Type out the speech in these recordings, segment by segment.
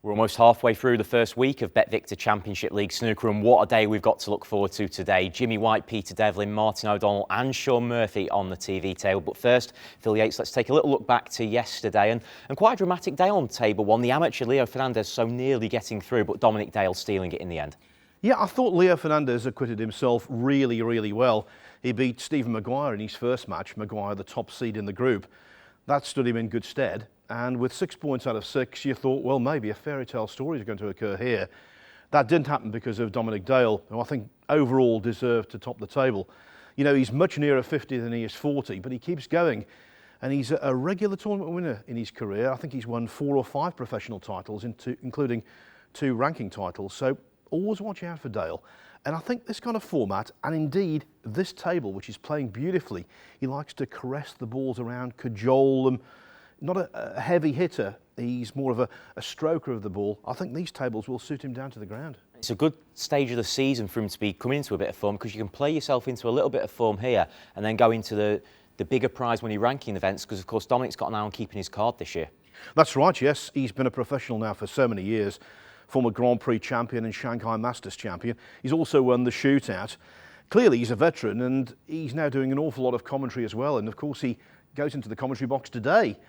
We're almost halfway through the first week of BetVictor Championship League Snooker, and what a day we've got to look forward to today. Jimmy White, Peter Devlin, Martin O'Donnell and Shaun Murphy on the TV table. But first, Phil Yates, let's take a little look back to yesterday and quite a dramatic day on table one. The amateur Leo Fernandez so nearly getting through, but Dominic Dale stealing it in the end. Yeah, I thought Leo Fernandez acquitted himself really well. He beat Stephen Maguire in his first match, Maguire the top seed in the group. That stood him in good stead. And with 6 points out of 6, you thought, well, maybe a fairy tale story is going to occur here. That didn't happen because of Dominic Dale, who I think overall deserved to top the table. You know, he's much nearer 50 than he is 40, but he keeps going. And he's a regular tournament winner in his career. I think he's won 4 or 5 professional titles, including 2 ranking titles. So always watch out for Dale. And I think this kind of format, and indeed this table, which is playing beautifully, he likes to caress the balls around, cajole them. Not a heavy hitter, he's more of a stroker of the ball. I think these tables will suit him down to the ground. It's a good stage of the season for him to be coming into a bit of form, because you can play yourself into a little bit of form here and then go into the bigger prize money ranking events, because of course Dominic's got an eye on keeping his card this year. That's right, yes. He's been a professional now for so many years. Former Grand Prix champion and Shanghai Masters champion. He's also won the shootout. Clearly he's a veteran, and he's now doing an awful lot of commentary as well. And of course he goes into the commentary box today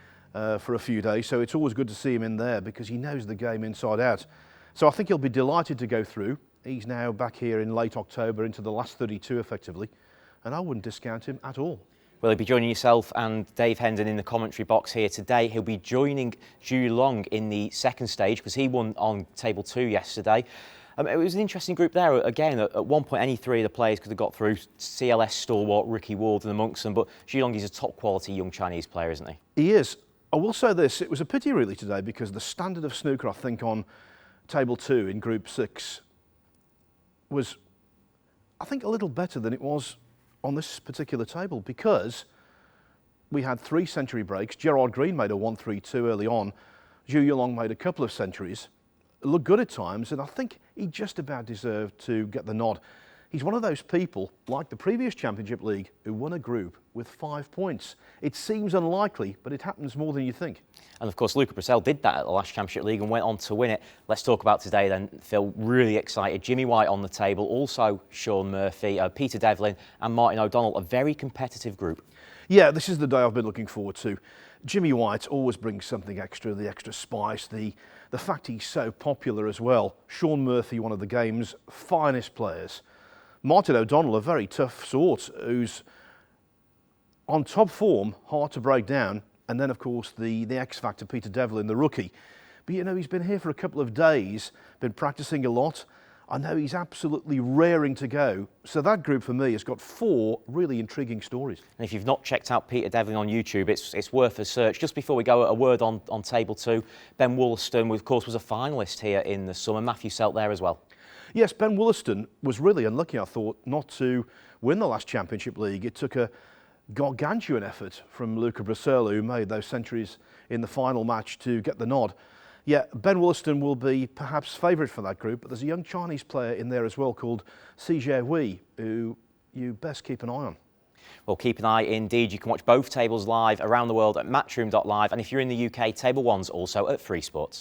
for a few days, so it's always good to see him in there because he knows the game inside out. So I think he'll be delighted to go through. He's now back here in late October into the last 32 effectively, and I wouldn't discount him at all. Well, he'll be joining yourself and Dave Hendon in the commentary box here today. He'll be joining Zhu Long in the second stage because he won on table 2 yesterday. It was an interesting group there. Again, at one point, any 3 of the players could have got through. CLS stalwart Ricky Ward and amongst them, but Zhu Long is a top quality young Chinese player, isn't he? He is. I will say this, it was a pity really today because the standard of snooker, I think, on table 2 in group 6 was, I think, a little better than it was on this particular table because we had 3 century breaks. Gerard Green made a 1-3-2 early on. Zhu Long made a couple of centuries. It looked good at times, and I think he just about deserved to get the nod. He's one of those people, like the previous Championship League, who won a group with 5 points. It seems unlikely, but it happens more than you think. And of course, Luca Brissell did that at the last Championship League and went on to win it. Let's talk about today then, Phil. Really excited. Jimmy White on the table, also Shaun Murphy, Peter Devlin and Martin O'Donnell. A very competitive group. Yeah, this is the day I've been looking forward to. Jimmy White always brings something extra, the extra spice, the fact he's so popular as well. Shaun Murphy, one of the game's finest players. Martin O'Donnell, a very tough sort, who's on top form, hard to break down. And then, of course, the X Factor, Peter Devlin, the rookie. But, you know, he's been here for a couple of days, been practicing a lot. I know he's absolutely raring to go. So that group, for me, has got 4 really intriguing stories. And if you've not checked out Peter Devlin on YouTube, it's worth a search. Just before we go, a word on table 2. Ben Wollaston, of course, was a finalist here in the summer. Matthew Selt there as well. Yes, Ben Wollaston was really unlucky, I thought, not to win the last Championship League. It took a gargantuan effort from Luca Brissell, who made those centuries in the final match, to get the nod. Yeah, Ben Wollaston will be perhaps favourite for that group, but there's a young Chinese player in there as well called CJ Wei, who you best keep an eye on. Well, keep an eye indeed. You can watch both tables live around the world at matchroom.live, and if you're in the UK, Table 1's also at Free Sports.